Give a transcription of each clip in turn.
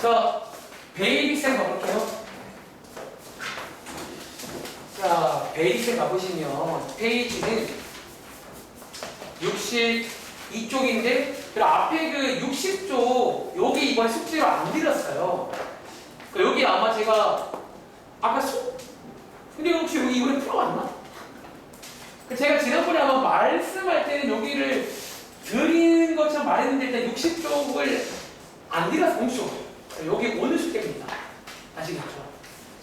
자, 베이직생 가볼게요. 자, 베이직생 가보시면 페이지는 62쪽인데 그 앞에 그 60쪽 여기 이번에 숙제로 안 드렸어요. 여기 아마 제가 아까 근데 혹시 여기 이번에 풀어왔나? 제가 지난번에 아마 말씀할 때는 여기를 드리는 것처럼 말했는데 일단 60쪽을 안 드려서 공식적으로 여기 오늘 숙제입니다. 아시겠죠?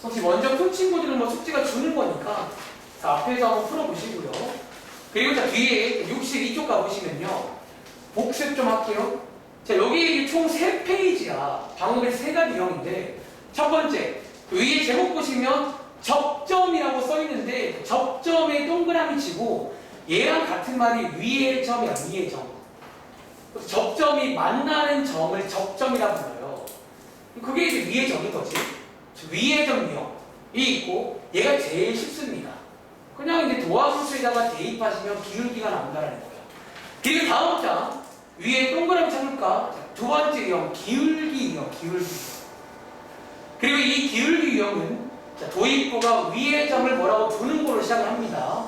혹시 먼저 푼 친구들은 뭐 숙제가 주는 거니까 자, 앞에서 한번 풀어보시고요. 그리고 자 뒤에 62쪽 가보시면요. 복습 좀 할게요. 자, 여기 총 3페이지야. 방금 3가지 유형인데 첫 번째 위에 제목 보시면 접점이라고 써있는데 접점에 동그라미 치고 얘랑 같은 말이 위의 점이야. 위의 점. 접점이 만나는 점을 접점이라고 불러요. 그게 이제 위의 점인 거지. 위의 점 유형이 있고 얘가 제일 쉽습니다. 그냥 이제 도화함수에다가 대입하시면 기울기가 나온다는 거예요. 그리고 다음 장 위에 동그라미 쳐볼까? 두 번째 유형 기울기 유형. 기울기 유형. 그리고 이 기울기 유형은 도입부가 위의 점을 뭐라고 두는 걸로 시작을 합니다.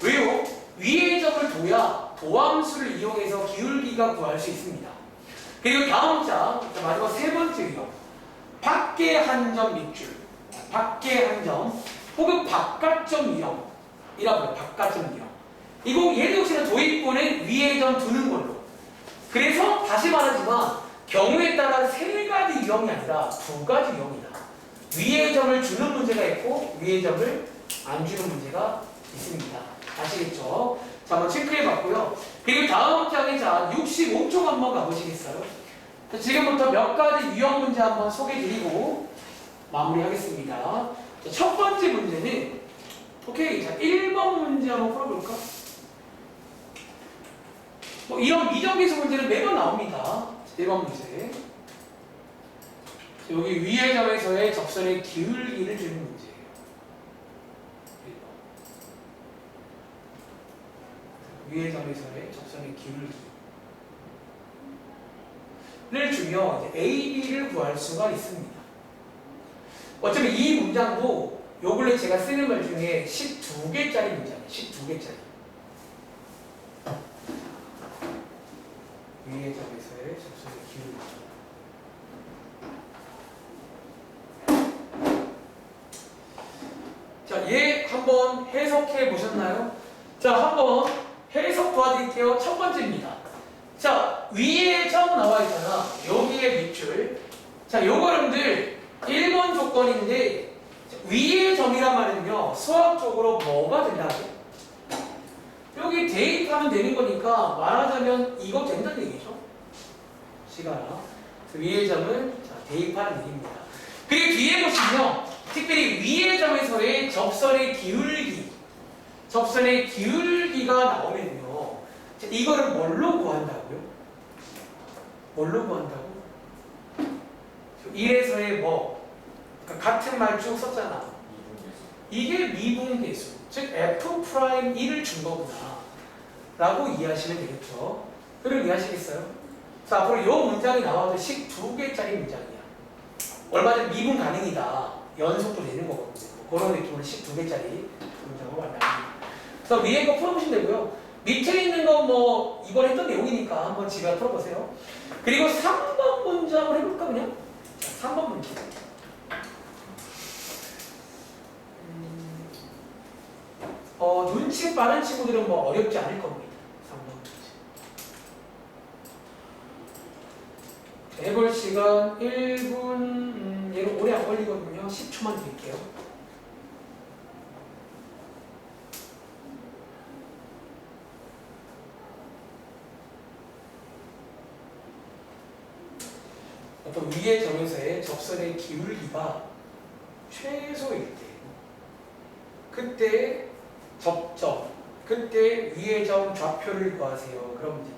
왜요? 위의 점을 둬야 도함수를 이용해서 기울기가 구할 수 있습니다. 그리고 다음 장 마지막 세 번째 유형 밖에 한 점 밑줄, 밖에 한 점 혹은 바깥점 유형이라고 해요. 바깥점 유형. 이거 얘도 역시나 도입부는 위의 점 두는 걸로. 그래서 다시 말하지만 경우에 따라 3가지 유형이 아니라 2가지 유형이다. 위의 점을 주는 문제가 있고 위의 점을 안 주는 문제가 있습니다. 아시겠죠? 자, 한번 체크해 봤고요. 그리고 다음 장에 자 65쪽 한번 가보시겠어요? 자, 지금부터 몇 가지 유형 문제 한번 소개해 드리고 마무리하겠습니다. 자, 첫 번째 문제는 오케이. 자, 1번 문제 한번 풀어볼까? 뭐 이런 미정계수 문제는 매번 나옵니다. 1번 문제. 여기 위의 점에서의 접선의 기울기를 주는 문제예요. 1번. 위의 점에서의 접선의 기울기를 주면 이제 A, B를 구할 수가 있습니다. 어차피 이 문장도 요 근래 제가 쓰는 말 중에 12개짜리 문장이에요. 12개짜리. 위의 점에서의 접선의 기울기. 자, 얘 한번 해석해 보셨나요? 자, 한번 해석 도와드릴게요. 첫 번째입니다. 자, 위에 점 나와 있잖아. 여기에 밑줄. 자, 요거 여러분들 1번 조건인데 위의 점이란 말은요. 수학적으로 뭐가 된다고? 여기 대입하면 되는 거니까 말하자면 이거 된다는 얘기죠. 시간아. 위의 점은 자, 대입하는 얘기입니다. 그리고 뒤에 보시면 특별히 위의 점에서의 접선의 기울기가 나오면요. 자, 이거를 뭘로 구한다고요? 뭘로 구한다고? 1에서의 뭐? 그러니까 같은 말 쭉 썼잖아. 이게 미분계수. 즉 F'1을 준 거구나 라고 이해하시면 되겠죠. 그럼 이해하시겠어요? 자, 앞으로 이 문장이 나와도 12개짜리 문장이야. 얼마든 미분 가능이다. 연속도 되는 거거든요. 그런 느낌으로 12개짜리 문장으로 만납니다. 그래서 위에 거 풀어보시면 되고요. 밑에 있는 건 뭐 이번 했던 내용이니까 한번 집에 가서 풀어보세요. 그리고 3번 문장을 해볼까 그냥? 자, 3번 문장. 눈치 빠른 친구들은 뭐 어렵지 않을 겁니다. 3번 문제. 해볼 시간 1분, 얘는 오래 안 걸리거든요. 10초만 드릴게요. 어떤 위의 점에서의 접선의 기울기가 최소일 때 그때 접점, 그때 위의 점 좌표를 구하세요. 그런 문제입니다.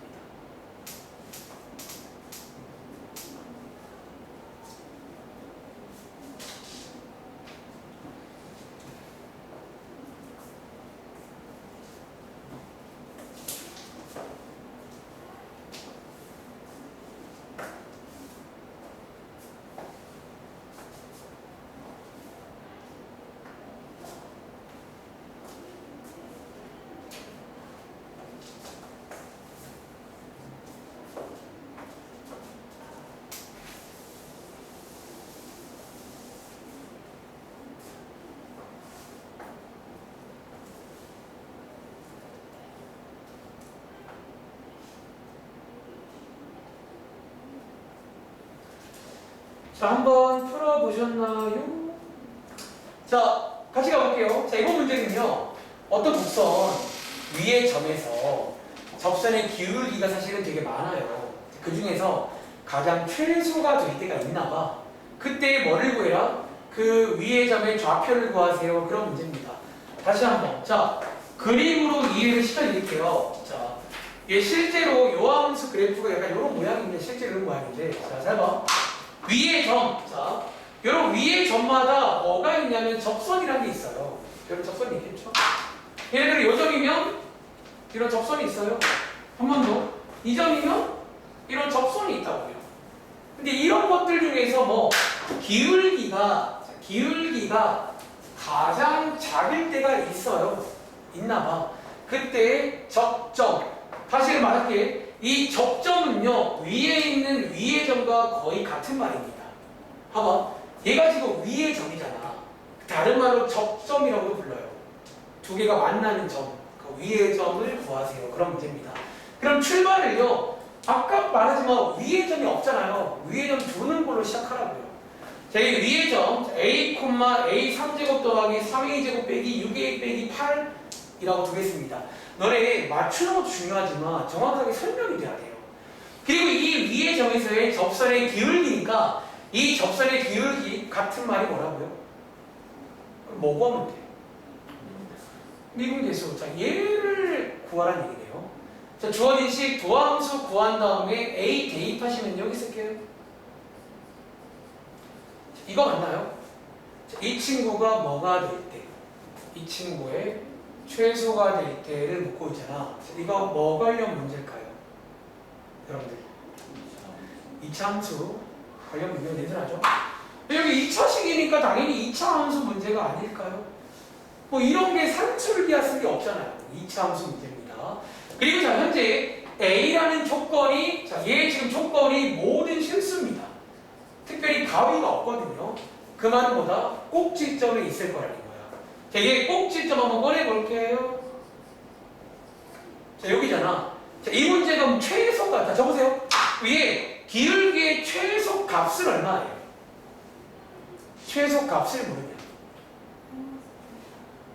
자, 한번 풀어보셨나요? 자, 같이 가볼게요. 자, 이번 문제는요. 어떤 곡선 위의 점에서 접선의 기울기가 사실은 되게 많아요. 그 중에서 가장 최소가 될 때가 있나 봐. 그때 뭐를 구해라? 그 위의 점의 좌표를 구하세요. 그런 문제입니다. 다시 한번. 자, 그림으로 이해를 시켜드릴게요. 자, 이게 실제로 요함수 그래프가 약간 이런 모양인데, 실제로 이런 모양인데. 자, 잘 봐. 위의 점. 자, 여러분 위의 점마다 뭐가 있냐면 접선이라는 게 있어요. 여러분 접선이 있겠죠? 예를 들어 이 점이면 이런 접선이 있어요. 한 번 더. 이 점이면 이런 접선이 있다고요. 근데 이런 것들 중에서 뭐 기울기가 가장 작을 때가 있어요. 있나 봐. 그때 접점. 다시 말할게. 이 접점은요. 위에 있는 위의 점과 거의 같은 말입니다. 봐봐. 얘가 지금 위의 점이잖아. 다른 말로 접점이라고도 불러요. 두 개가 만나는 점. 그 위의 점을 구하세요. 그런 문제입니다. 그럼 출발을요. 아까 말하지만 위의 점이 없잖아요. 위의 점 두는 걸로 시작하라고요. 자, 이 위의 점 a, a 3제곱 더하기 3a제곱 빼기 6a 빼기 8이라고 두겠습니다. 너네 맞추는 것도 중요하지만 정확하게 설명이 돼야 돼요. 그리고 이 위의 점에서의 접선의 기울기니까 이 접선의 기울기 같은 말이 뭐라고요? 뭐 구하면 돼? 미분계수. 자, 얘를 구하라는 얘기네요. 자, 주어진 식 도함수 구한 다음에 a 대입하시면 여기 쓸게요. 이거 맞나요? 자, 이 친구가 뭐가 될 때? 이 친구의 최소가 될 때를 묻고 있잖아. 자, 이거 뭐 관련 문제일까요? 여러분들 2차 함수 관련 문제가 내들하죠? 여기 2차식이니까 당연히 2차 함수 문제가 아닐까요? 뭐 이런 게 산술기야 쓸 게 없잖아요. 2차 함수 문제입니다. 그리고 자, 현재 A라는 조건이, 자, 얘 지금 조건이 모든 실수입니다. 특별히 가위가 없거든요. 그 말은 뭐다? 꼭지점에 있을 거라는 거야. 자, 얘 꼭지점 한번 꺼내볼게요. 자, 여기잖아. 자, 이 문제가 최소가, 자, 적으세요. 위에 기울기의 최소 값은 얼마예요? 최소 값을 모르냐.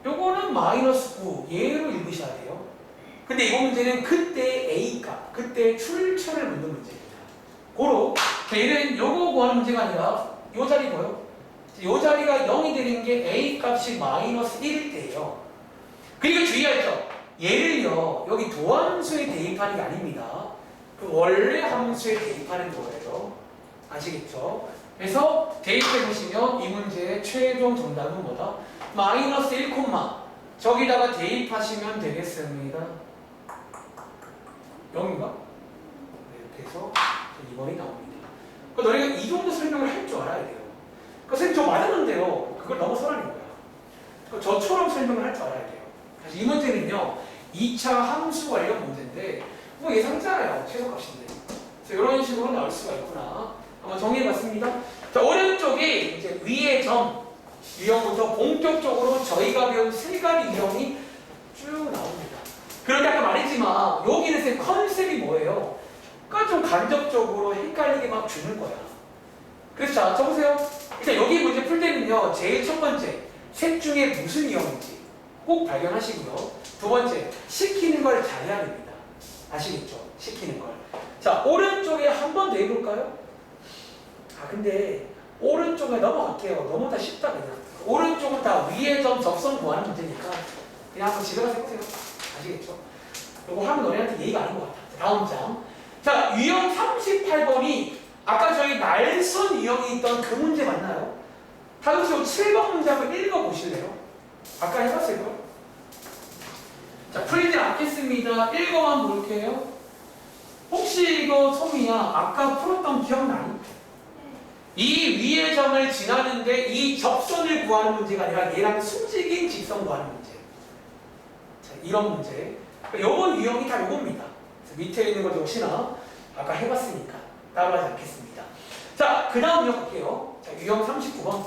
요거는 마이너스 9, 얘로 읽으셔야 돼요. 근데 이번 문제는 그때 A값, 그때 출처를 묻는 문제입니다. 고로, 얘는 요거 구하는 문제가 아니라 요 자리 뭐요? 요 자리가 0이 되는 게 A값이 마이너스 1일 때예요. 그리고 주의할 점, 얘를요, 여기 도함수에 대입하는 게 아닙니다. 그 원래 함수에 대입하는 거예요. 아시겠죠? 그래서 대입해 보시면 이 문제의 최종 정답은 뭐다? 마이너스 1, 저기다가 대입하시면 되겠습니다. 0인가? 이렇게 해서 2번이 나옵니다. 그러니까 너희가 이 정도 설명을 할 줄 알아야 돼요. 그러니까 선생님 저 맞았는데요. 그걸 넘어서라는 거야. 그러니까 저처럼 설명을 할 줄 알아야 돼요. 그래서 이 문제는요. 2차 함수 관련 문제인데 뭐 예상잖아요. 최소값인데. 그래서 이런 식으로 나올 수가 있구나. 한번 정리해봤습니다. 자, 오른쪽에 이제 위의 점 유형부터 본격적으로 저희가 배운 세 가지 유형이 쭉 나옵니다. 그런데 아까 말했지만 여기는 쌤 컨셉이 뭐예요? 그러니까 좀 간접적으로 헷갈리게 막 주는 거야. 그래서 자, 적으세요. 일단 여기 문제 풀 때는요. 제일 첫 번째, 셋 중에 무슨 유형인지 꼭 발견하시고요. 두 번째, 시키는 걸 잘해야 됩니다. 아시겠죠? 시키는 걸. 자, 오른쪽에 한 번 더 해볼까요? 아, 근데 오른쪽에 넘어갈게요. 너무 다 쉽다 그냥. 오른쪽은 다 위의 점 접선 구하는 문제니까 그냥 한번 집에 가서 해보세요. 아시겠죠? 이거 하면 너네한테 예의가 아닌 것 같아. 다음 장. 자, 유형 38번이 아까 저희 날선 유형이 있던 그 문제 맞나요? 다음 주 7번 문제 한번 읽어보실래요? 아까 해봤을걸? 자, 풀리지 않겠습니다. 읽어만 볼게요. 혹시 이거 소미야 아까 풀었던 기억나니? 이 위의 점을 지나는데 이 접선을 구하는 문제가 아니라 얘랑 숨지긴 직선 구하는 문제. 자, 이런 문제. 요번 유형이 다 요겁니다. 밑에 있는 것 역시나 아까 해봤으니까 따라하지 않겠습니다. 자, 그 다음 유형 볼게요. 자, 유형 39번.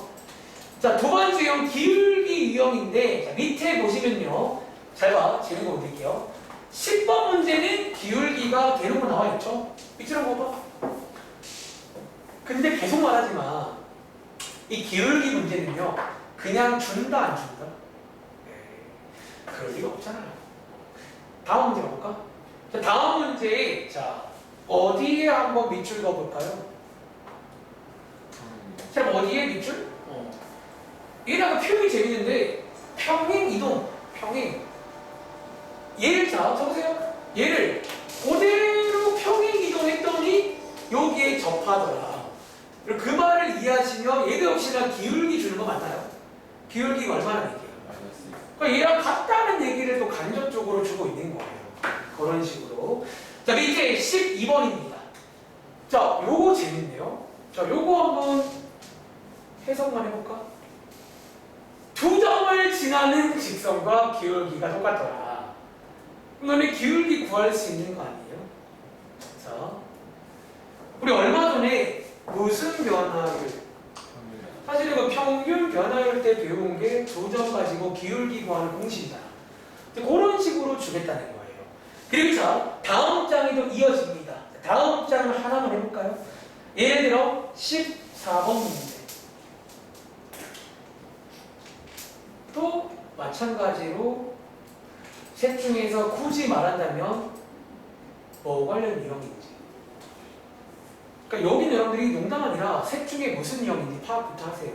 자, 두 번째 유형 기울기 유형인데 자, 밑에 보시면요. 잘 봐. 재는 거 드릴게요. 10번 문제는 기울기가 대놓고 나와 있죠. 밑으로 봐봐. 근데 계속 말하지만 이 기울기 문제는요 그냥 준다 안 준다? 그럴 리가 없잖아요. 다음 문제 가볼까? 자, 다음 문제에 자 어디에 한번 밑줄 그어볼까요? 자 어디에 밑줄? 얘랑 표현이 재밌는데 평행 이동 평행 얘를 자 적으세요. 얘를 그대로 평행 이동했더니 여기에 접하더라. 그리고 그 말을 이해하시면 얘도 역시나 기울기 주는 거 맞나요? 기울기가 얼마나 얘기해요? 그러니까 얘랑 같다는 얘기를 또 간접적으로 주고 있는 거예요. 그런 식으로. 자 밑에 12번입니다. 자 요거 재밌네요. 자 요거 한번 해석만 해볼까? 두 점을 지나는 직선과 기울기가 똑같더라. 그러면 기울기 구할 수 있는 거 아니에요? 자 우리 얼마 전에 무슨 변화율? 사실 이거 평균 변화율 때 배운 게 두 점 가지고 기울기 구하는 공식이잖아. 그런 식으로 주겠다는 거예요. 그리고 자 다음 장에도 이어집니다. 다음 장을 하나만 해볼까요? 예를 들어 14번 문제. 또 마찬가지로 셋 중에서 굳이 말한다면 뭐 관련 유형인지. 그러니까 여기는 여러분들이 농담 아니라 셋 중에 무슨 유형인지 파악부터 하세요.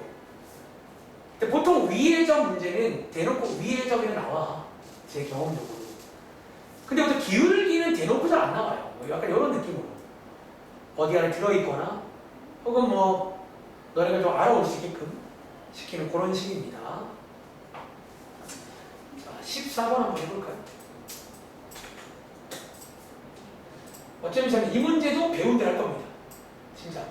근데 보통 위의 점 문제는 대놓고 위의 점이 나와. 제 경험적으로. 근데 보통 기울기는 대놓고 잘 안 나와요. 뭐 약간 이런 느낌으로. 어디 안에 들어있거나 혹은 뭐 너네가 좀 알아올 수 있게끔 시키는 그런 식입니다. 자, 14번 한번 해볼까요? 어쩌면 저는 이 문제도 배운 대로 할 겁니다. 진짜.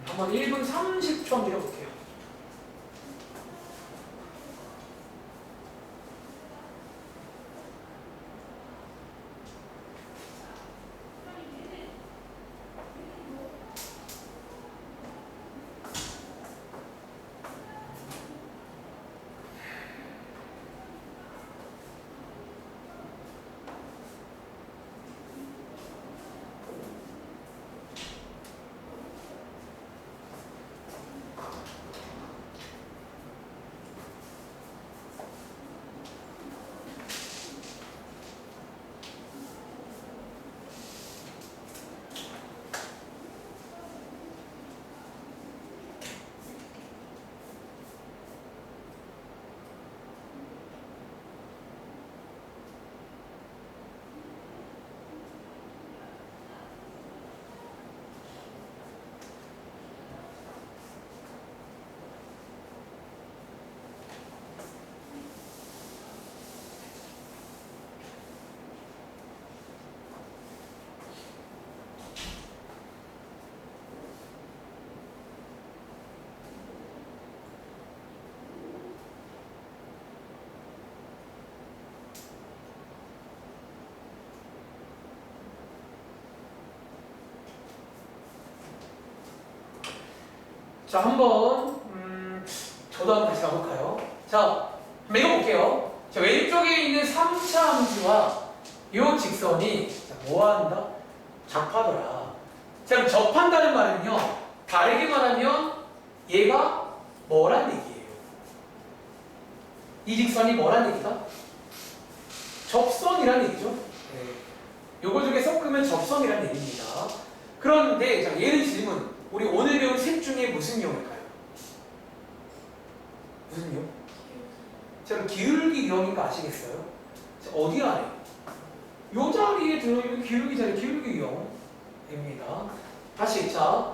한번 1분 30초 한번 밀어볼게요. 자, 한번 저도 한번 다시 가볼까요? 자, 한번 읽어볼게요. 자, 왼쪽에 있는 3차 함수와 이 직선이 뭐한다? 접하더라. 자, 그럼 접한다는 말은요, 다르게 말하면 얘가 뭐란 얘기예요? 이 직선이 뭐란 얘기다? 접선이란 얘기죠. 네. 요거 중에 섞으면 접선이란 얘기입니다. 그런데 자, 얘는 질문. 우리 오늘 배운 셋 중에 무슨 유형일까요? 무슨 유형? 자, 기울기 유형인 거 아시겠어요? 자, 어디 안에? 요 자리에 들어있는 기울기 자리, 기울기 유형입니다. 다시, 자,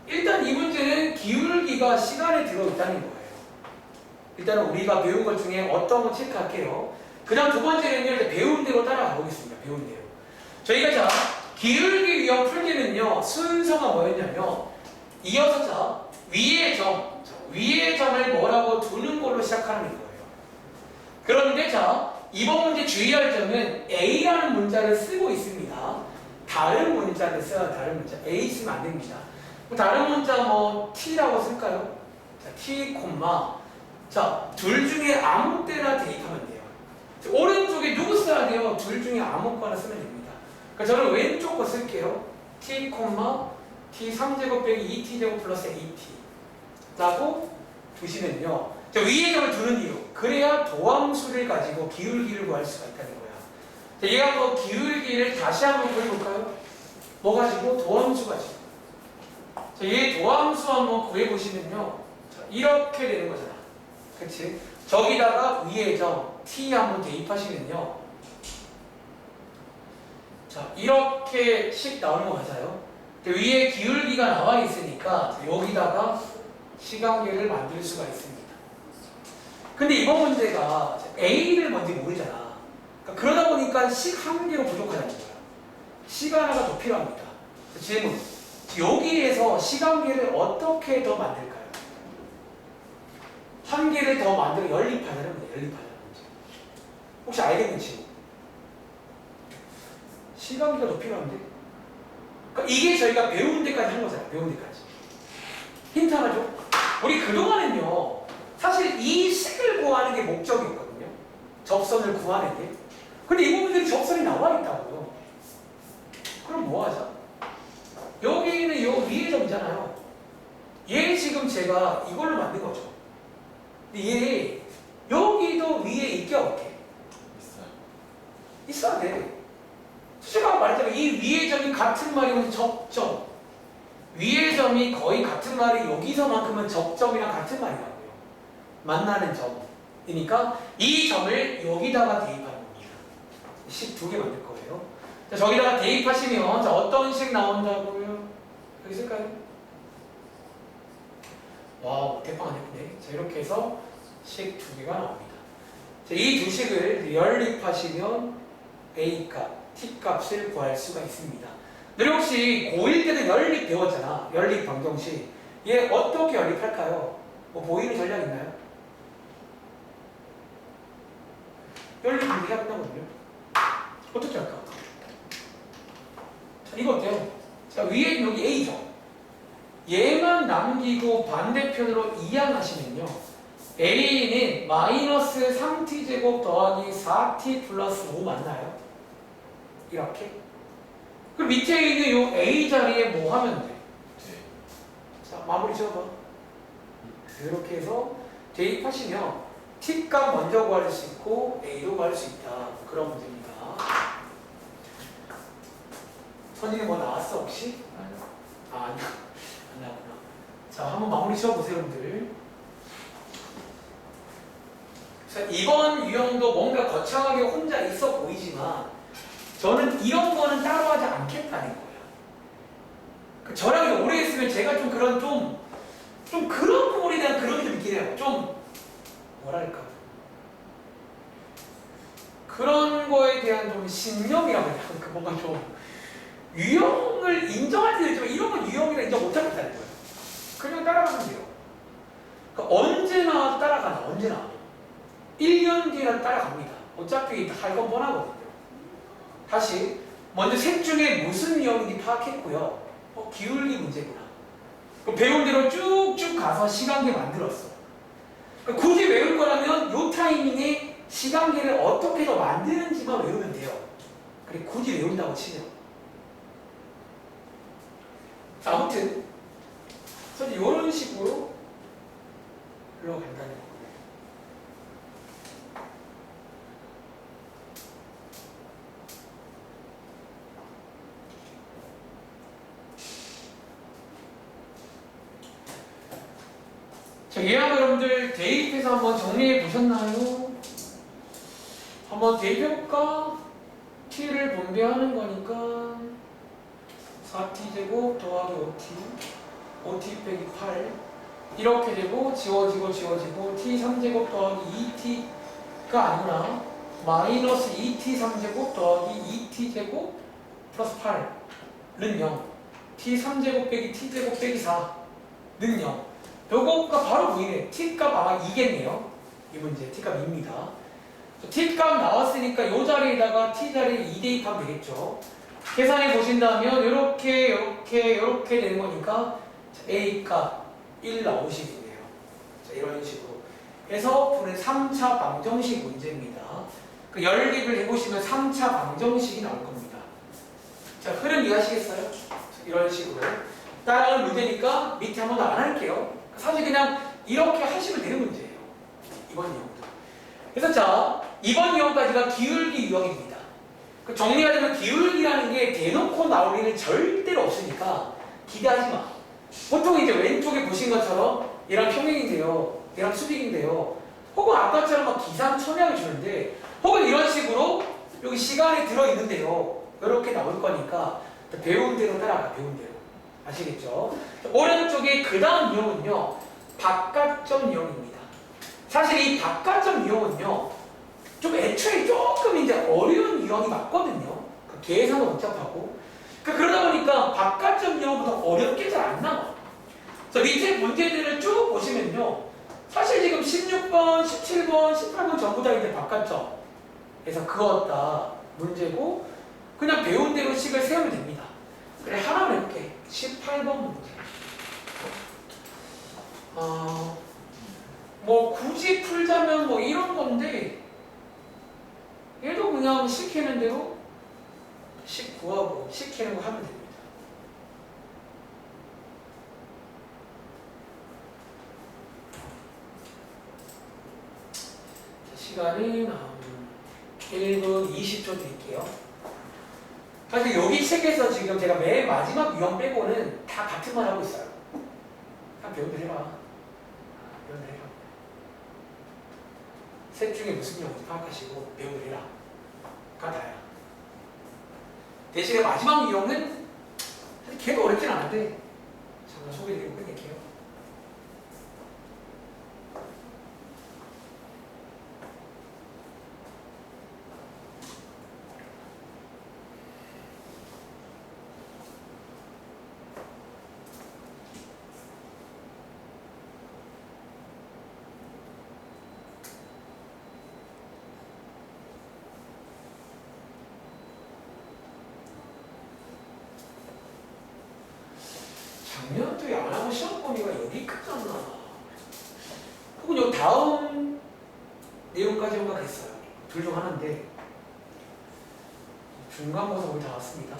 일단 이 문제는 기울기가 시간에 들어있다는 거예요. 일단은 우리가 배운 것 중에 어떤 거 체크할게요. 그 다음 두 번째는요, 배운 대로 따라가 보겠습니다. 배운 대로. 저희가 자, 기울기 유형 풀 때는요, 순서가 뭐였냐면, 이어서 자, 위의 점, 위의 점을 뭐라고 두는 걸로 시작하는 거예요. 그런데 자, 이번 문제 주의할 점은 A라는 문자를 쓰고 있습니다. 다른 문자를 써요. 다른 문자. A 쓰면 안 됩니다. 다른 문자 뭐 T라고 쓸까요? 자, T, 자, 둘 중에 아무 때나 대입하면 돼요. 오른쪽에 누구 써야 돼요? 둘 중에 아무거나 쓰면 됩니다. 그러니까 저는 왼쪽 거 쓸게요. t, t 3제곱 빼기 2t제곱 플러스 8t 라고 두시면요. 저 위에 점을 두는 이유. 그래야 도함수를 가지고 기울기를 구할 수가 있다는 거야. 자, 얘가 한번 기울기를 다시 한번 구해볼까요? 뭐 가지고? 도함수 가지고. 자, 얘 도함수 한번 구해보시면요. 자, 이렇게 되는 거잖아. 그치? 저기다가 위에 점 t 한번 대입하시면요. 자, 이렇게 식 나오는 거 맞아요? 위에 기울기가 나와 있으니까 여기다가 시간계를 만들 수가 있습니다. 근데 이번 문제가 A를 뭔지 모르잖아. 그러니까 그러다 보니까 식 한 개로 부족하다는 거야. 식 하나가 더 필요합니다. 질문. 여기에서 시간계를 어떻게 더 만들까요? 한 개를 더 만들어 연립하자는 거예요. 연립하자는 문제. 혹시 알겠는 친구? 시간계가 더 필요한데? 그러니까 이게 저희가 배운 데까지 한 거잖아요. 배운 데까지. 힌트 하나 줘. 우리 그동안은요. 사실 이 식을 구하는 게 목적이었거든요. 접선을 구하는 게. 근데 이 부분들이 접선이 나와 있다고요. 그럼 뭐 하자? 여기는 요 위에 점이잖아요. 얘 지금 제가 이걸로 만든 거죠. 근데 얘 여기도 위에 있게 없게? 있어요. 있어야 돼. 제가 말했잖아요. 이 위의 점이 같은 말이면 적점. 위의 점이 거의 같은 말이 여기서만큼은 적점이랑 같은 말이라고요. 만나는 점이니까 이 점을 여기다가 대입하는 겁니다. 식 두 개 만들 거예요. 자, 저기다가 대입하시면 자, 어떤 식 나온다고요? 여기 쓸까요? 와, 대빵 안 예쁘네. 자, 이렇게 해서 식 두 개가 나옵니다. 이 두 식을 연립하시면 A 값, T 값을 구할 수가 있습니다. 너희 혹시 고1 때는 연립 배웠잖아. 연립 방정식. 얘 어떻게 연립할까요? 뭐 보이는 전략 있나요? 연립 문제 해봤거든요. 어떻게 할까? 자, 이거 어때요? 자, 위에 여기 A죠. 얘만 남기고 반대편으로 이항하시면요. A는 마이너스 3t제곱 더하기 4t 플러스 5 맞나요? 이렇게. 그럼 밑에 있는 요 A 자리에 뭐 하면 돼? 네. 자, 마무리 지어봐. 이렇게 해서 대입하시면 T 값 먼저 구할 수 있고 A도 구할 수 있다. 그런 문제입니다. 선생님 뭐 나왔어 혹시? 아니요. 아, 아니야. 안 나왔구나. 자, 한번 마무리 지어보세요, 여러분들. 자, 이번 유형도 뭔가 거창하게 혼자 있어 보이지만 저는 이런 거는 따로 하지 않겠다는 거예요. 저랑 이제 오래 했으면 제가 좀 그런 좀 그런 부분에 대한 그런 게 좀 있긴 해요. 좀 뭐랄까 그런 거에 대한 좀 신념이라고 해야 되나? 뭔가 좀 유형을 인정할 때도 있지만 이런 건 유형이라 인정 못하겠다는 거예요. 그냥 따라가면 돼요. 그러니까 언제나 따라가나 언제나 1년 뒤에는 따라갑니다. 어차피 할 건 뻔하거든요. 다시 먼저 셋 중에 무슨 유형인지 파악했고요. 기울기 문제구나. 배운 대로 쭉쭉 가서 시간계 만들었어. 그러니까 굳이 외울 거라면 요 타이밍에 시간계를 어떻게 더 만드는지만 외우면 돼요. 그래 굳이 외운다고 치면. 자, 아무튼 저는 이런 식으로 흘러간다는 거예요. 자, 얘하고 여러분들 대입해서 한번 정리해 보셨나요? 한번 대입해볼까? t를 분배하는 거니까 4t제곱 더하기 5t 빼기 8 이렇게 되고 지워지고 t 3제곱 더하기 2t가 아니구나. 마이너스 2t 3제곱 더하기 2t제곱 플러스 8는 0 t 3제곱 빼기 t제곱 빼기 4는 0 요거가 바로 보이네. t값 아마 2겠네요. 이 문제 t값 2입니다. t값 나왔으니까 요 자리에다가 t 자리에 2 대입하면 되겠죠. 계산해 보신다면 요렇게 되는 거니까 a값 1 나오시겠네요. 자, 이런 식으로 해서 푸는 3차 방정식 문제입니다. 그 연립을 해보시면 3차 방정식이 나올 겁니다. 자, 흐름 이해하시겠어요? 이런 식으로. 따라가는 문제니까 밑에 한 번 더 안 할게요. 사실 그냥 이렇게 하시면 되는 문제예요. 이번 유형도. 그래서 자, 이번 유형까지가 기울기 유형입니다. 정리하자면 기울기라는 게 대놓고 나올 일은 절대로 없으니까 기대하지 마. 보통 이제 왼쪽에 보신 것처럼 얘랑 평행인데요. 얘랑 수직인데요. 혹은 아까처럼 막 기상천외하게 주는데 혹은 이런 식으로 여기 시간이 들어있는데요. 이렇게 나올 거니까 배운 대로 따라가. 배운 대로. 아시겠죠? 오른쪽에 그 다음 유형은요. 바깥점 유형입니다. 사실 이 바깥점 유형은요. 좀 애초에 조금 이제 어려운 유형이 맞거든요. 그 계산도 복잡하고. 그러다 보니까 바깥점 유형보다 어렵게 잘 안 나와. 그래서 밑에 문제들을 쭉 보시면요. 사실 지금 16번, 17번, 18번 전부 다 이제 바깥점. 그래서 그었다 문제고 그냥 배운 대로 식을 세우면 됩니다. 그래 하나만 해볼게. 18번 문제. 뭐 굳이 풀자면 뭐 이런 건데 얘도 그냥 시키는 대로 식 구하고 시키는 거 하면 됩니다. 자, 시간은 1분 20초 드릴게요. 사실 여기 책에서 지금 제가 맨 마지막 유형 빼고는 다 같은 말 하고 있어요. 그냥 배운들 해봐. 배운들 해봐. 셋 중에 무슨 유형인지 파악하시고 배운들 해라. 같아요. 대신에 마지막 유형은 사실 걔도 어렵진 않은데 잠깐 소개해드리고 끝낼게요. 작년도에 안 하고 시험 범위가 여기 크잖아. 혹은 요 다음 내용까지 생각했어요. 둘 중 하나인데 중간고사 거의 다 왔습니다.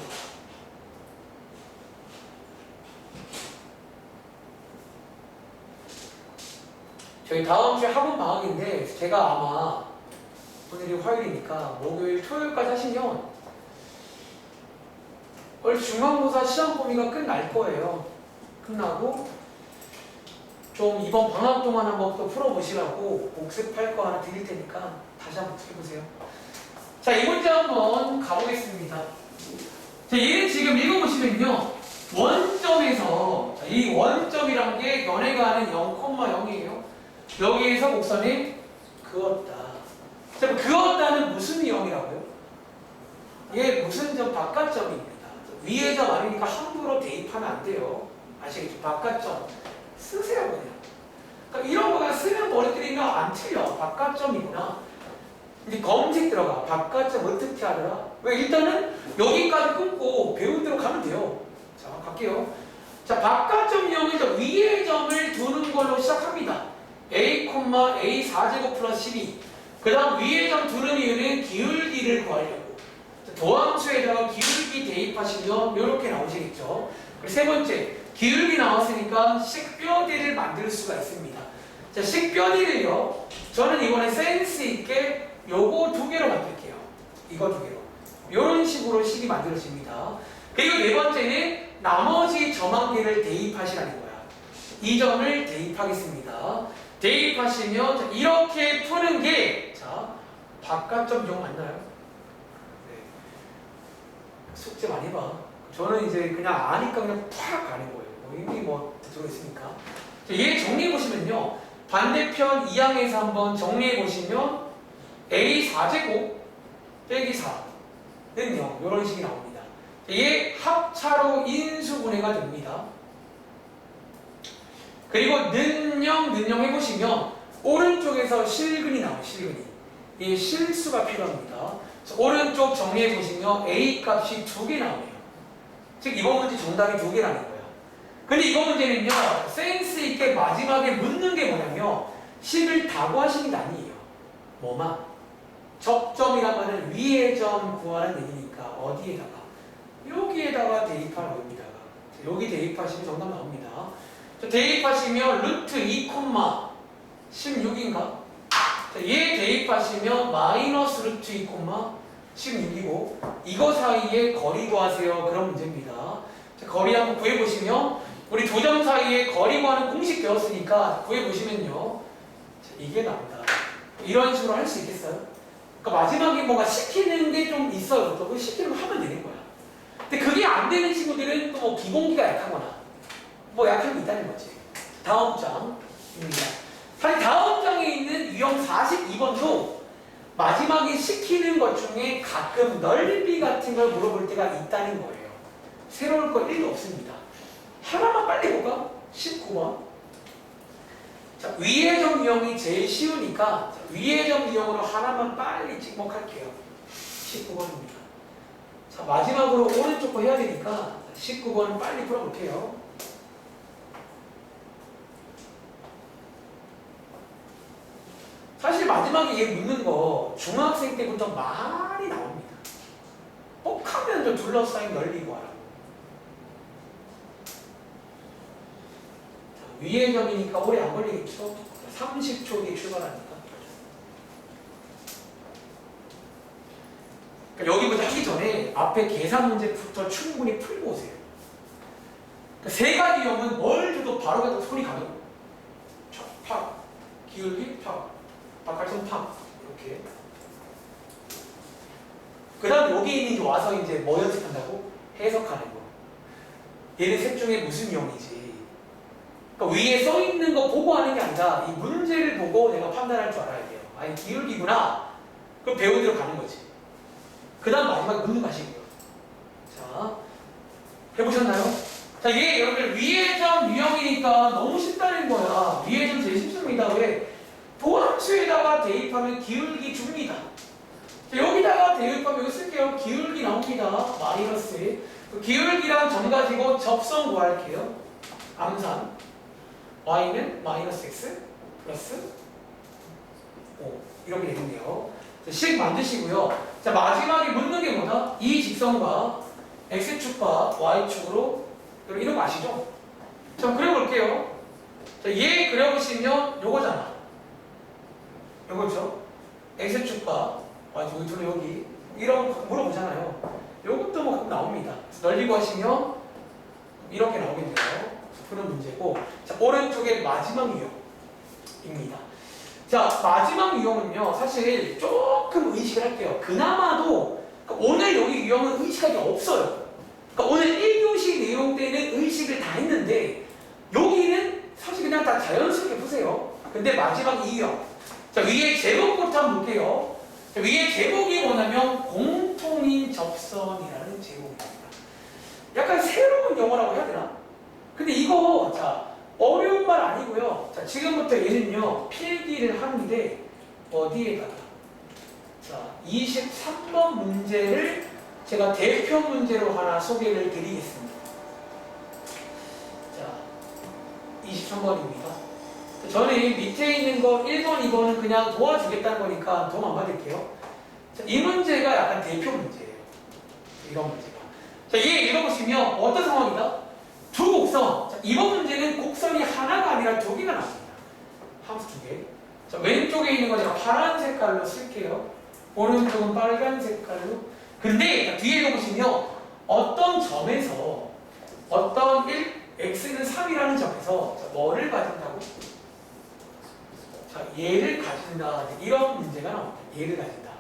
저희 다음 주에 학원 방학인데 제가 아마 오늘이 화요일이니까 목요일, 토요일까지 하시면 원래 중간고사 시험 범위가 끝날 거예요. 끝나고 좀 이번 방학 동안 한번 또 풀어보시라고 복습할 거 하나 드릴 테니까 다시 한번 해보세요. 자, 이 문제 한번 가보겠습니다. 자, 얘는 지금 읽어보시면요. 원점에서 이 원점이란 게 너네가 아는 0,0이에요. 여기에서 곡선이 그었다. 자, 그었다는 무슨 유형이라고요? 얘 무슨 점 바깥점입니다. 위에 점 아니니까 함부로 대입하면 안 돼요. 아시겠죠? 바깥점 쓰세요 그냥. 그러니까 이런 거 그냥 쓰면 머리들이면 안 틀려. 바깥점이구나. 이제 검색 들어가. 바깥점 어떻게 하더라? 왜 일단은 여기까지 끊고 배운 대로 가면 돼요. 자, 갈게요. 자, 바깥점 유형에서 위의 점을 두는 걸로 시작합니다. a, a 4제곱 플러스 12. 그 다음 위의 점 두는 이유는 기울기를 구하려고. 도함수에다가 기울기 대입하시면 이렇게 나오시겠죠. 그리고 세 번째, 기울기 나왔으니까 식변이를 만들 수가 있습니다. 자, 식변이를요, 저는 이번에 센스 있게 요거 두 개로 만들게요. 이거 두 개로. 이런 식으로 식이 만들어집니다. 그리고 네 번째는 나머지 점 한 개를 대입하시라는 거야. 이 점을 대입하겠습니다. 대입하시면 자, 이렇게 푸는 게 자, 바깥점 유형 맞나요? 네. 숙제 많이 봐. 저는 이제 그냥 아니까 그냥 팍 가는 거예요. 이미 뭐 들어있으니까. 얘 정리해 보시면요. 반대편 2항에서 한번 정리해 보시면 a 4제곱 빼기 4는요. 이런 식이 나옵니다. 얘 합차로 인수분해가 됩니다. 그리고 는영 해보시면 오른쪽에서 실근이 나와요. 실근이. 이 실수가 필요합니다. 오른쪽 정리해 보시면 a 값이 2개 나오네요. 즉 이번 문제 정답이 2개라는 거예요. 근데 이번 문제는요. 센스 있게 마지막에 묻는 게 뭐냐면 식을 다 구하시는 게 아니에요. 뭐만? 접점이란 말은 위의 점 구하는 얘기니까 어디에다가 이렇게 여기에다가 대입하는 겁니다. 여기 대입하시면 정답 나옵니다. 대입하시면 루트 2, 16인가? 얘 대입하시면 마이너스 루트 2, 16이고 이거 사이에 거리 구하세요. 그런 문제입니다. 거리 한번 구해보시면 우리 두 점 사이에 거리 구하는 공식 배웠으니까 구해보시면요. 이게 나옵니다. 이런 식으로 할 수 있겠어요? 그러니까 마지막에 뭔가 시키는 게 좀 있어요. 또 그 시키는 거 하면 되는 거야. 근데 그게 안 되는 친구들은 또 뭐 기본기가 약하거나 뭐 약한 게 있다는 거지. 다음 장입니다. 사실 다음 장에 있는 유형 42번도 마지막에 시키는 것 중에 가끔 넓이 같은 걸 물어볼 때가 있다는 거예요. 새로울 거 1도 없습니다. 하나만 빨리 볼까? 19번. 자, 위의 점 유형이 제일 쉬우니까 위의 점 유형으로 하나만 빨리 찍목할게요. 19번입니다. 자, 마지막으로 오른쪽 거 해야 되니까 19번 빨리 풀어볼게요. 사실 마지막에 얘 묻는 거 중학생 때부터 많이 나옵니다. 혹하면 좀 둘러싸인 넓이 구하라고. 위의 점이니까 오래 안 걸리겠죠? 30초 뒤에 출발하니까. 그러니까 여기부터 하기 전에 앞에 계산 문제부터 충분히 풀고 오세요. 그러니까 세 가지 유형은 뭘 줘도 바로 가도 손이 가요. 팍, 기울기, 팍, 박할선 팍 이렇게. 그 다음 여기 있는 게 와서 이제 뭐 연습한다고? 해석하는 거. 얘는 셋 중에 무슨 유형이지? 그러니까 위에 써 있는 거 보고 하는 게 아니라 이 문제를 보고 내가 판단할 줄 알아야 돼요. 아니 기울기구나. 그럼 배운 대로 가는 거지. 그 다음 마지막에 묻는 거 하시고요. 자, 해보셨나요? 자, 이게 여러분들 위의 점 유형이니까 너무 쉽다는 거야. 위의 점 제일 쉽습니다. 왜? 도함수에다가 대입하면 기울기 줍니다. 자, 여기다가 대입하면 이거 쓸게요. 기울기 나옵니다. 마이너스. 그 기울기랑 점 가지고 접선 구할게요. 암산. y는 마이너스 x 플러스 5 이렇게 되겠네요. 식 만드시고요. 자, 마지막에 묻는 게 뭐다? 이 직선과 x축과 y축으로 이런 거 아시죠? 자, 그려볼게요. 자, 얘 그려보시면 요거잖아. 요거죠? x축과 y축 여기 둘 여기 이런 거 물어보잖아요. 요것도 뭐 나옵니다. 넓이 구하시면 이렇게 나오겠네요. 그런 문제고, 자, 오른쪽에 마지막 유형입니다. 자, 마지막 유형은요, 사실 조금 의식을 할게요. 그나마도 그러니까 오늘 여기 유형은 의식하기 없어요. 그러니까 오늘 1교시 내용 때는 의식을 다 했는데 여기는 사실 그냥 다 자연스럽게 푸세요. 근데 마지막 이 유형. 자, 위에 제목부터 한번 볼게요. 자, 위에 제목이 뭐냐면 공통인 접선이라는 제목입니다. 약간 새로운 영어라고 해야 되나? 근데 이거 자 어려운 말 아니고요. 자, 지금부터 얘는요 필기를 하는데 어디에다가 자 23번 문제를 제가 대표 문제로 하나 소개를 드리겠습니다. 자 23번입니다. 저는 밑에 있는 거 1번, 2번은 그냥 도와주겠다는 거니까 도움 안 받을게요. 자, 이 문제가 약간 대표 문제예요. 이런 문제가. 자, 얘 읽어보시면 어떤 상황이다? 두 곡선. 자, 이번 문제는 곡선이 하나가 아니라 두 개가 나옵니다. 함수 두 개. 자, 왼쪽에 있는 거 제가 파란 색깔로 쓸게요. 오른쪽은 빨간 색깔로. 근데 자, 뒤에 읽어보시면 어떤 점에서 어떤 x는 3이라는 점에서 자, 뭐를 가진다고? 자, 얘를 가진다. 이런 문제가 나옵니다. 얘를 가진다.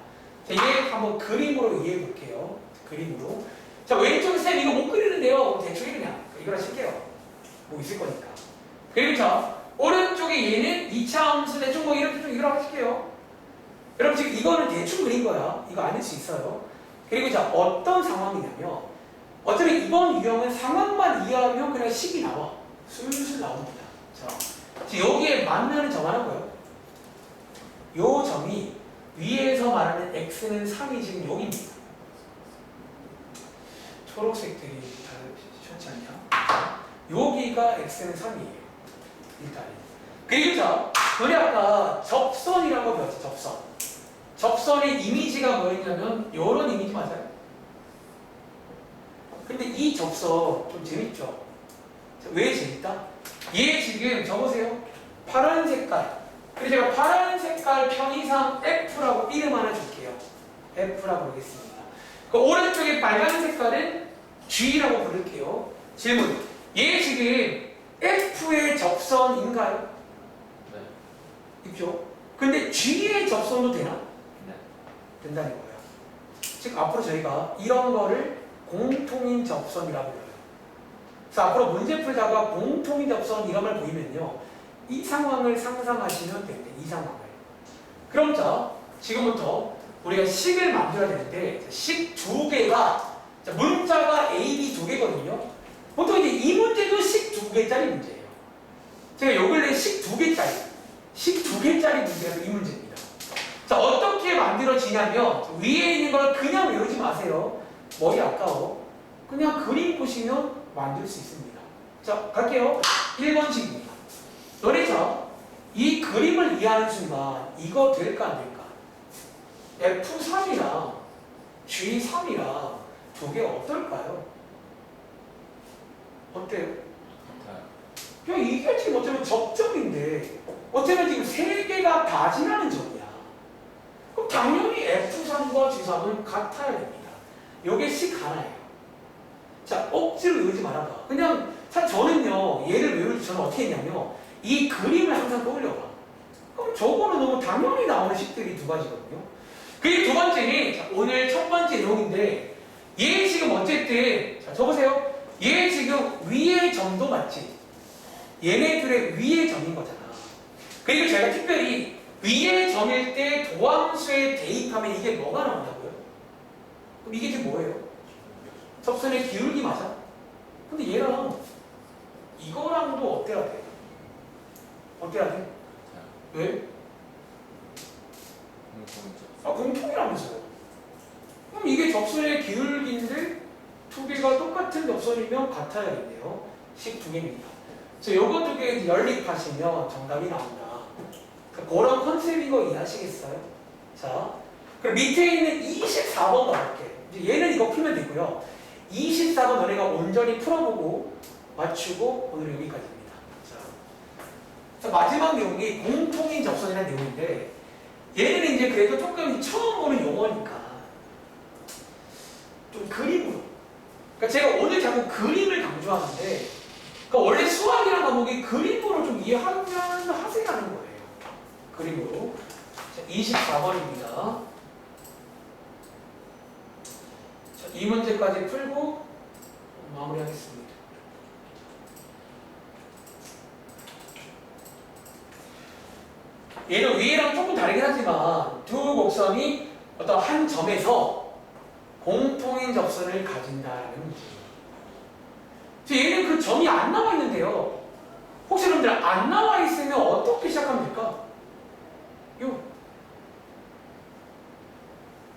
자, 얘 한번 그림으로 이해해 볼게요. 그림으로. 자, 왼쪽에 쌤 이거 못 그리는데요. 대충 그냥 이거랑 칠게요. 뭐 있을 거니까. 그리고 자, 오른쪽에 얘는 2차 함수 대충 뭐 이렇게 좀 이거랑 칠게요. 여러분 지금 이거는 대충 그린 거야. 이거 아닐 수 있어요. 그리고 자, 어떤 상황이냐면 어차피 이번 유형은 상황만 이해하면 그냥 식이 나와. 술술 나옵니다. 자, 지금 여기에 만나는 점 하나고요. 요 점이 위에서 말하는 x는 3이 지금 여기입니다. 초록색들이 다 쉬웠지 않냐? 여기가 x는 3이에요. 일단. 그리고 자, 우리 아까 접선이라고 배웠죠. 접선. 접선의 이미지가 뭐였냐면 이런 이미지 맞아요? 근데 이 접선 좀 재밌죠? 자, 왜 재밌다? 얘 지금 적으세요. 파란 색깔. 그래서 제가 파란 색깔 편의상 F라고 이름 하나 줄게요. F라고 하겠습니다. 그 오른쪽에 빨간 색깔은 G라고 부를게요. 질문. 얘 지금 F의 접선인가요? 네. 있죠? 근데 G의 접선도 되나? 네. 된다는 거예요. 즉 앞으로 저희가 이런 거를 공통인 접선이라고 불러요. 그래서 앞으로 문제 풀다가 공통인 접선 이런 걸 보이면요, 이 상황을 상상하시면 됩니다. 이 상황을. 그럼 자, 지금부터 우리가 식을 만들어야 되는데 식 두 개가, 자, 문자가 A, B 두 개거든요. 보통 이제 이 문제도 식 두 개짜리 문제예요. 제가 요 근래 식 두 개짜리 문제가 이 문제입니다. 자, 어떻게 만들어지냐면 위에 있는 걸 그냥 외우지 마세요. 머리 아까워. 그냥 그림 보시면 만들 수 있습니다. 자, 갈게요. 1번식입니다. 너네 자, 이 그림을 이해하는 순간 이거 될까 안 될까? F3이랑 G3이랑 두 개 어떨까요? 어때요? 같아요. 그냥 이게 지금 어쩌면 접점인데 어쩌면 지금 세 개가 다 지나는 점이야. 그럼 당연히 F3과 G3은 같아야 됩니다. 요게 식 하나예요. 자, 억지로 외우지 말아봐. 그냥 사실 저는요, 얘를 외울 때 저는 어떻게 했냐면 이 그림을 항상 떠올려봐. 그럼 저거는 너무 당연히 나오는 식들이 두 가지거든요. 그게 두 번째는, 자, 오늘 첫 번째 내용인데 얘 지금 어쨌든, 자, 적으세요. 얘 지금 위의 점도 맞지? 얘네들의 위의 점인 거잖아. 그리고 제가 특별히 위의 점일 때 도함수에 대입하면 이게 뭐가 나온다고요? 그럼 이게 지금 뭐예요? 접선의 기울기 맞아? 근데 얘랑 이거랑도 어때야 돼? 어때야 돼? 왜? 아, 공통이라면서요. 그럼 이게 접선의 기울기인데 두 개가 똑같은 접선이면 같아야겠네요. 식 두 개입니다. 자, 요거 두 개 연립하시면 정답이 나온다. 그런 컨셉인 거 이해하시겠어요? 자, 그럼 밑에 있는 24번 가볼게. 이제 얘는 이거 풀면 되고요. 24번 너네가 온전히 풀어보고 맞추고 오늘 여기까지입니다. 자, 마지막 내용이 공통인 접선이라는 내용인데 얘는 이제 그래도 조금 처음 보는 용어니까 좀 그림으로. 그러니까 제가 오늘 자꾸 그림을 강조하는데 그러니까 원래 수학이라는 과목이 그림으로 좀 이해하면 하세요라는 거예요. 그림으로. 자, 24번입니다. 자, 이 문제까지 풀고 마무리하겠습니다. 얘는 위에랑 조금 다르긴 하지만 두 곡선이 어떤 한 점에서 공통인 접선을 가진다는 문제예요. 얘는 그 점이 안 나와 있는데요. 혹시 여러분들 안 나와 있으면 어떻게 시작하면 될까? 요.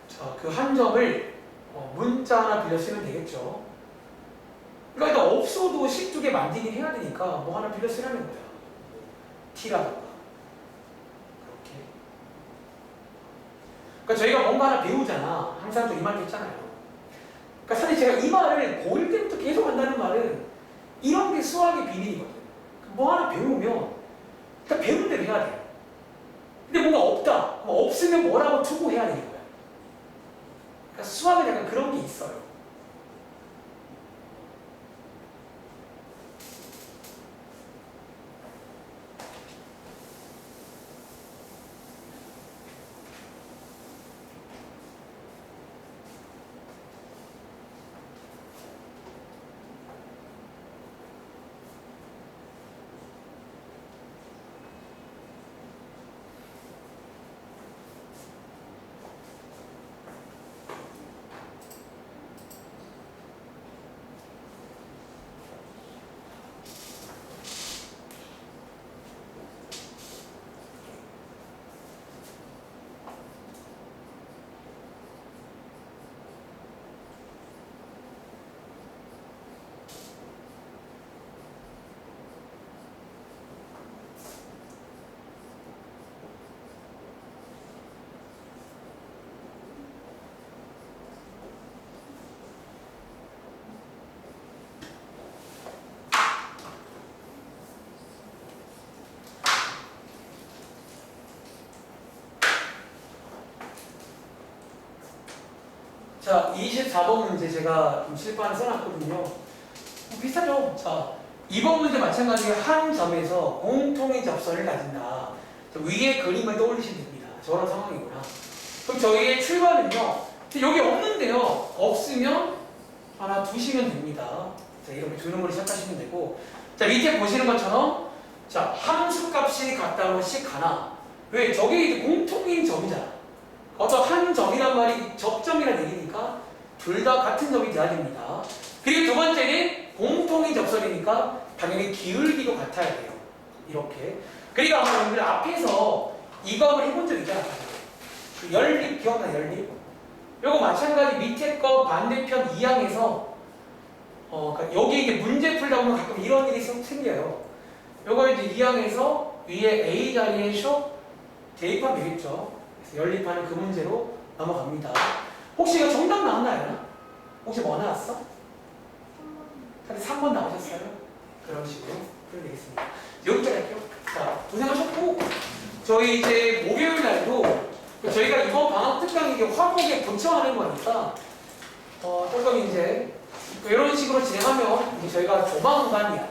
자, 그 한 점을 문자 하나 빌려 쓰면 되겠죠. 그러니까 일단 없어도 식 두 개 만들긴 해야 되니까 뭐 하나 빌려 쓰라는 거야. T라던가. 그렇게. 그러니까 저희가 뭔가 하나 배우잖아. 항상 또 이 말도 있잖아요. 그러니까 사실 제가 이 말을 고1 때부터 계속 한다는 말은 이런 게 수학의 비밀이거든. 뭐 하나 배우면 일단 배운 대로 해야 돼. 근데 뭔가 없다. 뭐 없으면 뭐라고 투구해야 되는 거야. 그러니까 수학은 약간 그런 게 있어요. 자, 24번 문제 제가 좀 실판을 써놨거든요. 비슷하죠? 자, 2번 문제 마찬가지로 한 점에서 공통의 접선을 가진다. 자, 위에 그림을 떠올리시면 됩니다. 저런 상황이구나. 그럼 저희의 출발은요. 여기 없는데요. 없으면 하나 두시면 됩니다. 자, 이렇게 두 놈으로 시작하시면 되고. 자, 밑에 보시는 것처럼 자, 함수 값이 같다고 씩 가나. 왜? 저게 이제 공통인 점이잖아. 어떤 한 점이란 말이 접점이란 얘기니까 둘 다 같은 점이 돼야 됩니다. 그리고 두 번째는 공통인 접선이니까 당연히 기울기도 같아야 돼요. 이렇게. 그리고 아마 여러분들 앞에서 이거 한번 해본 적 있잖아요. 연립 기억나? 연립? 요거 마찬가지 밑에 거 반대편 2항에서 그러니까 여기 이제 문제 풀다 보면 가끔 이런 일이 생겨요. 요거 이제 2항에서 위에 A 자리에 쇼 대입하면 되겠죠. 그래서 연립하는 그 문제로 넘어갑니다. 혹시 이거 정답 나왔나요? 혹시 뭐 나왔어? 다들 3번 나오셨어요? 그런 식으로 풀면 되겠습니다. 여기까지 할게요. 자, 고생하셨고 저희 이제 목요일 날도 저희가 이번 방학 특강 이게 화목에 고쳐하는 거니까 조금 이제 이런 식으로 진행하면 이제 저희가 조만간이야.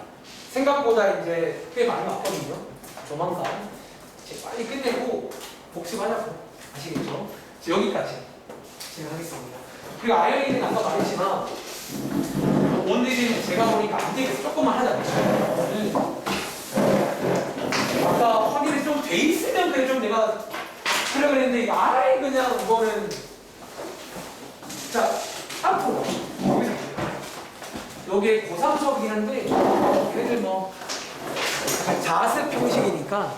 생각보다 이제 꽤 많이 왔거든요. 조만간 이제 빨리 끝내고 복습하자고 아시겠죠? 여기까지 진행하겠습니다. 그리고 아이언이는 아까 말했지만 오늘은 제가 보니까 안 되겠어. 조금만 하자. 아까 확인이 좀 돼 있으면 그래 좀 내가 하려고 했는데 아예 그냥 이거는 자 앞으로 여기서 여기 고3 수업이긴 한데 얘들 뭐 자습 형식이니까